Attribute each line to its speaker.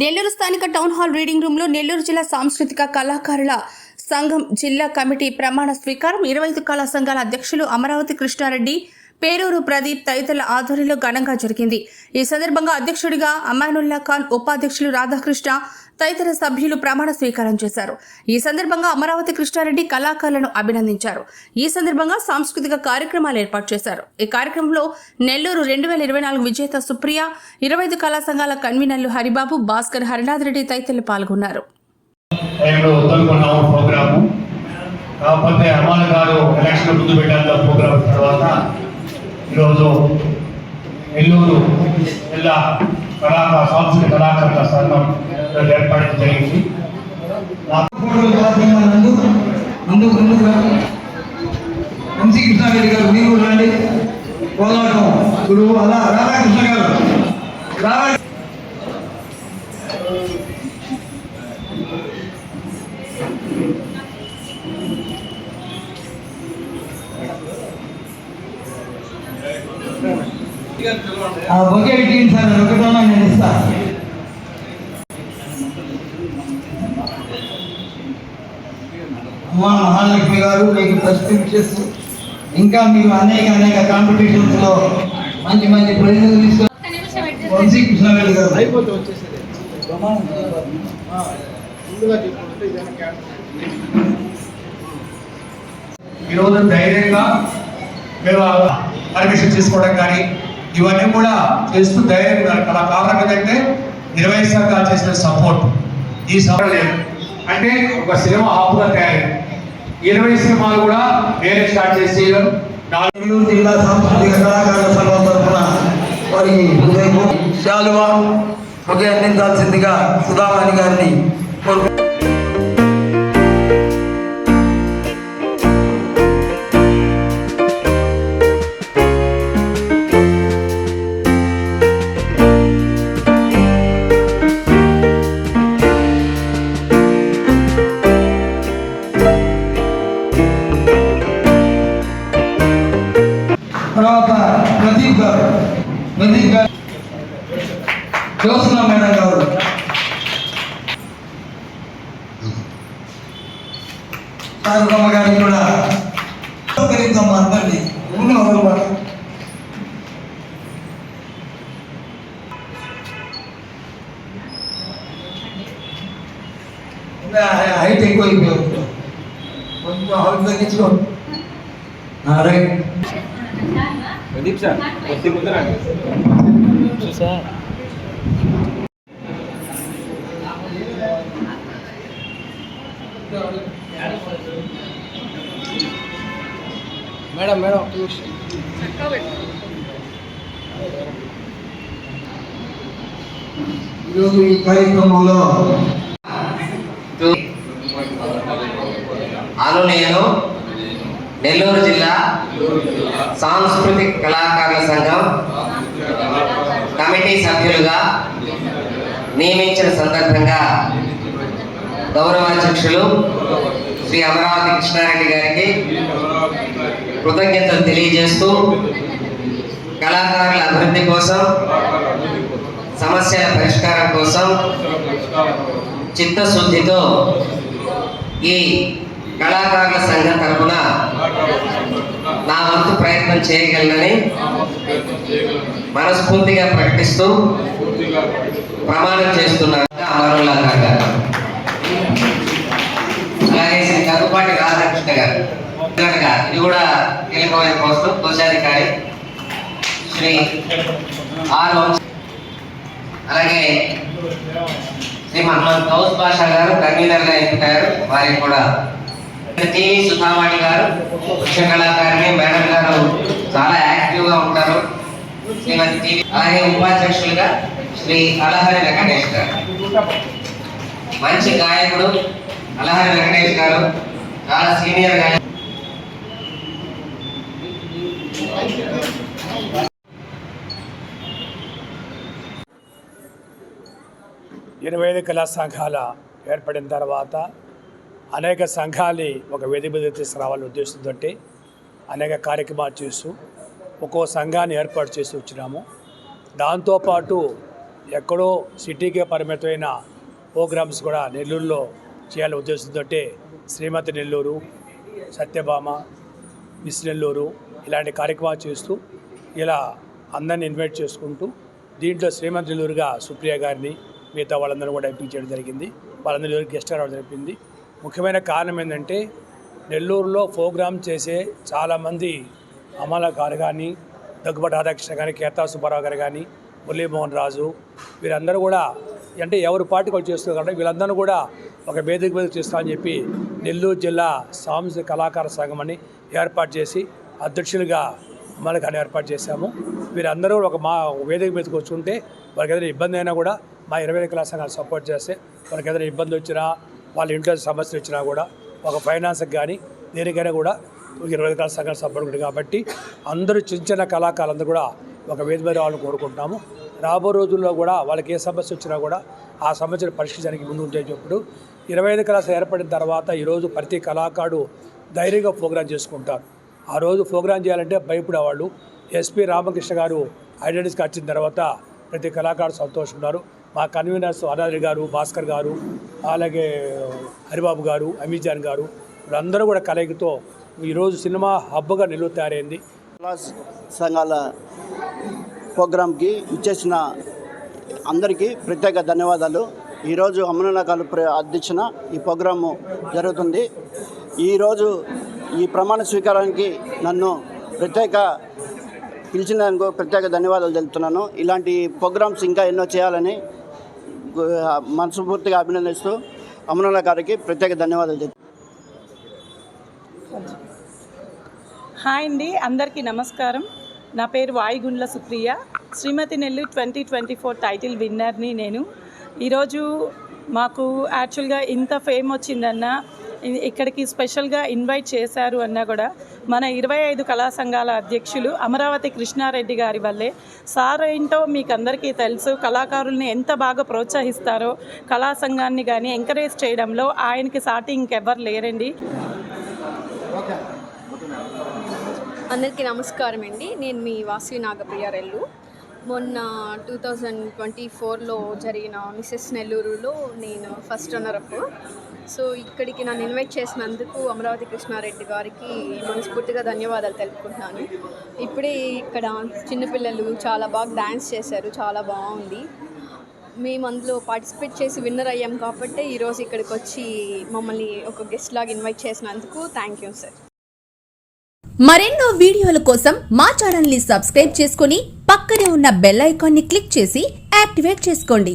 Speaker 1: నెల్లూరు స్థానిక town hall reading room లో నెల్లూరు జిల్లా సాంస్కృతిక కళాకారుల సంఘం జిల్లా కమిటీ ప్రమాణ స్వీకారం 25 కళా సంఘాల అధ్యక్షులు అమరావతి కృష్ణారెడ్డి, పేరూరు ప్రదీప్ తదితరుల ఆధ్వర్యంలో ఘనంగా జరిగింది. ఈ సందర్భంగా అధ్యక్షుడిగా అమానుల్లా ఖాన్, ఉపాధ్యక్షులు రాధాకృష్ణ తదితర సభ్యులు ప్రమాణ స్వీకారం చేశారు. ఈ సందర్భంగా అమరావతి కృష్ణారెడ్డి కళాకారులను అభినందించారు. ఈ సందర్భంగా సాంస్కృతిక కార్యక్రమాలు ఏర్పాటు చేశారు. ఈ కార్యక్రమంలో నెల్లూరు 2024 విజేత సుప్రియ, 25 కళా సంఘాల కన్వీనర్లు హరిబాబు, భాస్కర్, హరినాథ్ రెడ్డి తదితరులు పాల్గొన్నారు.
Speaker 2: కాకపోతే అమ్మాల గారు ఎలక్షన్ ముందు పెట్టాల ప్రోగ్రాం తర్వాత ఈరోజు నెల్లూరు జిల్లా సాంస్కృతిక కళాకారుల సంఘం ఏర్పాటు జరిగింది.
Speaker 3: వంశీ కృష్ణారెడ్డి గారు మీరు రండి. కోలాటం గురువు అలా రాధాకృష్ణ గారు బొకే పెట్టింది సార్. ఒకటో నేను ఇస్తా. అమ్మా మహాలక్ష్మి గారు మీకు ప్రెస్క్రిప్షన్స్, ఇంకా మీరు అనేక కాంపిటీషన్స్ లో మంచి ప్రైజులు తీసుకొని వంశీ కృష్ణారెడ్డి గారు అయిపోతే వచ్చేసేది.
Speaker 2: ఈరోజు ధైర్యంగా మేము పర్మిషన్ తీసుకోవడం కానీ ఇవన్నీ కూడా చేస్తూ ధైర్యంగా కారణం ఏంటంటే 20 సంఘాలు చేసిన సపోర్ట్. ఈ సపోర్ట్ లేదు అంటే ఒక సినిమా ఆపుగా తయారైంది. 20 సినిమాలు కూడా వేరే స్టార్ట్ చేసి
Speaker 3: నెల్లూరు జిల్లా సాంస్కృతిక కళాకారుల సంఘం తరఫున వారికి శాలువా ఒకే అందించాల్సిందిగా సుధామణి గారిని కోరుకుంటున్నాను. తర్వాత ప్రదీప్ గారు జ్యోత్స్న మేడం గారు, సారమ్మ గారికి కూడా సహకరించమ్మా. అందరినీ హైట్ ఎక్కువ అయిపోయింది, కొంచెం హైట్ తగ్గించుకో. రైట్
Speaker 4: ప్రదీప్ సార్ కొద్ది ముందరండి సార్. మేడం
Speaker 3: ఈరోజు ఈ కార్యక్రమంలో
Speaker 5: నేను నెల్లూరు జిల్లా సాంస్కృతిక కళాకారుల సంఘం కమిటీ సభ్యులుగా నియమించిన సందర్భంగా గౌరవాధ్యక్షులు శ్రీ అమరావతి కృష్ణారెడ్డి గారికి కృతజ్ఞతలు తెలియజేస్తూ కళాకారుల అభివృద్ధి కోసం, సమస్యల పరిష్కారం కోసం చిత్తశుద్ధితో ఈ కళాకారుల సంఘం తరఫున నా వంతు ప్రయత్నం చేయగలనని మనస్ఫూర్తిగా ప్రకటిస్తూ ప్రమాణం చేస్తున్నాను. అమరుల్లా ఖాన్ గారు, అలాగే శ్రీ దగ్గుపాటి రాధాకృష్ణ గారు, ఇది కూడా కీలకమైన పోస్టు, కోశాధికారి శ్రీ ఆర్ వంశీ, అలాగే శ్రీ మహమ్మద్ గౌస్ బాషా గారు కన్వీనర్గా ఎంపికారు. వారికి కూడా టీవీ సుధామణి గారు ముఖ్య కళాకారిణి, మేడం గారు చాలా యాక్టివ్గా ఉంటారు. శ్రీమతి టీవీ, అలాగే ఉపాధ్యక్షులుగా శ్రీ అలహరి వెంకటేష్ గారు, మంచి గాయకుడు అలహరి వెంకటేష్ గారు, చాలా సీనియర్ గాయకుడు.
Speaker 6: 25 కళా సంఘాల ఏర్పడిన తర్వాత అనేక సంఘాలని ఒక వేదిక మీద తీసుకురావాలనే ఉద్దేశంతో అనేక కార్యక్రమాలు చేస్తూ ఒక్కో సంఘాన్ని ఏర్పాటు చేసి వచ్చినాము. దాంతోపాటు ఎక్కడో సిటీకే పరిమితమైన ప్రోగ్రామ్స్ కూడా నెల్లూరులో చేయాలనే ఉద్దేశంతో శ్రీమతి నెల్లూరు, సత్యభామ, మిస్ నెల్లూరు ఇలాంటి కార్యక్రమాలు చేస్తూ ఇలా అందరిని ఇన్వైట్ చేసుకుంటూ దీంట్లో శ్రీమతి నెల్లూరుగా సుప్రియ గారిని మిగతా వాళ్ళందరూ కూడా ఎంపిక చేయడం జరిగింది. వాళ్ళందరూ గెస్ట్గా రావడం జరిగింది. ముఖ్యమైన కారణం ఏంటంటే నెల్లూరులో ప్రోగ్రామ్ చేసే చాలామంది అమల గారు కానీ, దగ్గుబాటి రాధాకృష్ణ కానీ, కేతా సుబ్బారావు గారు కానీ, మురళీమోహన్ రాజు వీరందరూ కూడా అంటే ఎవరి పార్టీ వాళ్ళు చేస్తున్నారు కాబట్టి వీళ్ళందరూ కూడా ఒక వేదిక మీద చేస్తామని చెప్పి నెల్లూరు జిల్లా సాంస్కృతిక కళాకార సంఘం అని ఏర్పాటు చేసి అధ్యక్షులుగా అమలగారిని ఏర్పాటు చేశాము. వీరందరూ ఒక మా వేదిక మీదకి వచ్చుంటే వాళ్ళకి ఏదైనా ఇబ్బంది అయినా కూడా మా 25 కళా సంఘాలు సపోర్ట్ చేస్తే వాళ్ళకి ఏదైనా ఇబ్బంది వచ్చినా వాళ్ళ ఇంట్లో సమస్యలు వచ్చినా కూడా ఒక ఫైనాన్స్కి కానీ దేనికైనా కూడా 25 కళా సంఘాలు సపోర్ట్ ఉంటుంది. కాబట్టి అందరూ చిన్న చిన్న కళాకారులందరూ కూడా ఒక వేదిక మీద రావాలని కోరుకుంటున్నాము. రాబో రోజుల్లో కూడా వాళ్ళకి ఏ సమస్య వచ్చినా కూడా ఆ సమస్యను పరిష్కరించడానికి ముందు ఉంచేటప్పుడు 25 కళాశాల ఏర్పడిన తర్వాత ఈరోజు ప్రతి కళాకారుడు ధైర్యంగా ప్రోగ్రాం చేసుకుంటారు. ఆ రోజు ప్రోగ్రాం చేయాలంటే భయపడేవాళ్ళు. ఎస్పీ రామకృష్ణ గారు ఐడెంటిటీస్కి వచ్చిన తర్వాత ప్రతి కళాకారుడు సంతోషున్నారు. మా కన్వీనర్స్ అనాథి గారు, భాస్కర్ గారు, అలాగే హరిబాబు గారు, అమీజాన్ గారు వీళ్ళందరూ కూడా కలయికతో ఈరోజు సినిమా హబ్గా నెల్లూరు తయారైంది.
Speaker 7: కళా సంఘాల ప్రోగ్రాంకి ఇచ్చేసిన అందరికీ ప్రత్యేక ధన్యవాదాలు. ఈరోజు అమరనాథాలు అధ్యక్షన ఈ ప్రోగ్రాము జరుగుతుంది. ఈరోజు ఈ ప్రమాణ స్వీకారానికి నన్ను పిలిచినందుకు ప్రత్యేక ధన్యవాదాలు తెలుపుతున్నాను. ఇలాంటి ప్రోగ్రామ్స్ ఇంకా ఎన్నో చేయాలని మనస్ఫూర్తిగా అభినందిస్తూ అమరనాథ గారికి ప్రత్యేక ధన్యవాదాలు తెలుపుతున్నాను.
Speaker 8: హాయ్ అండి, అందరికీ నమస్కారం. నా పేరు వాయుగుండ్ల సుప్రియ. శ్రీమతి నెల్లూరు 2024 టైటిల్ విన్నర్ని నేను. ఈరోజు మాకు యాక్చువల్గా ఇంత ఫేమ్ వచ్చిందన్న, ఇక్కడికి స్పెషల్గా ఇన్వైట్ చేశారు అన్నా కూడా మన 25 కళా సంఘాల అధ్యక్షులు అమరావతి కృష్ణారెడ్డి గారి వల్లే. సార్ ఏంటో మీకు అందరికీ తెలుసు, కళాకారుల్ని ఎంత బాగా ప్రోత్సహిస్తారో, కళా సంఘాన్ని కానీ ఎంకరేజ్ చేయడంలో ఆయనకి సాటి ఇంకెవ్వరు లేరండి.
Speaker 9: అందరికీ నమస్కారం అండి. నేను మీ వాసవి నాగప్రియారెల్లు. మొన్న 2024లో జరిగిన మిసెస్ నెల్లూరులో నేను ఫస్ట్ రన్నరప్. సో ఇక్కడికి నన్ను ఇన్వైట్ చేసినందుకు అమరావతి కృష్ణారెడ్డి గారికి మనస్ఫూర్తిగా ధన్యవాదాలు తెలుపుకుంటున్నాను. ఇప్పుడే ఇక్కడ చిన్నపిల్లలు చాలా బాగా డ్యాన్స్ చేశారు, చాలా బాగుంది. మేము అందులో పార్టిసిపేట్ చేసి విన్నర్ అయ్యాం కాబట్టి ఈరోజు ఇక్కడికి వచ్చి మమ్మల్ని ఒక గెస్ట్ లాగా ఇన్వైట్ చేసినందుకు థ్యాంక్ యూ సార్.
Speaker 1: మరెన్నో వీడియోల కోసం మా ఛానల్ ని సబ్స్క్రైబ్ చేసుకుని పక్కనే ఉన్న బెల్ ఐకాన్ ని క్లిక్ చేసి యాక్టివేట్ చేసుకోండి.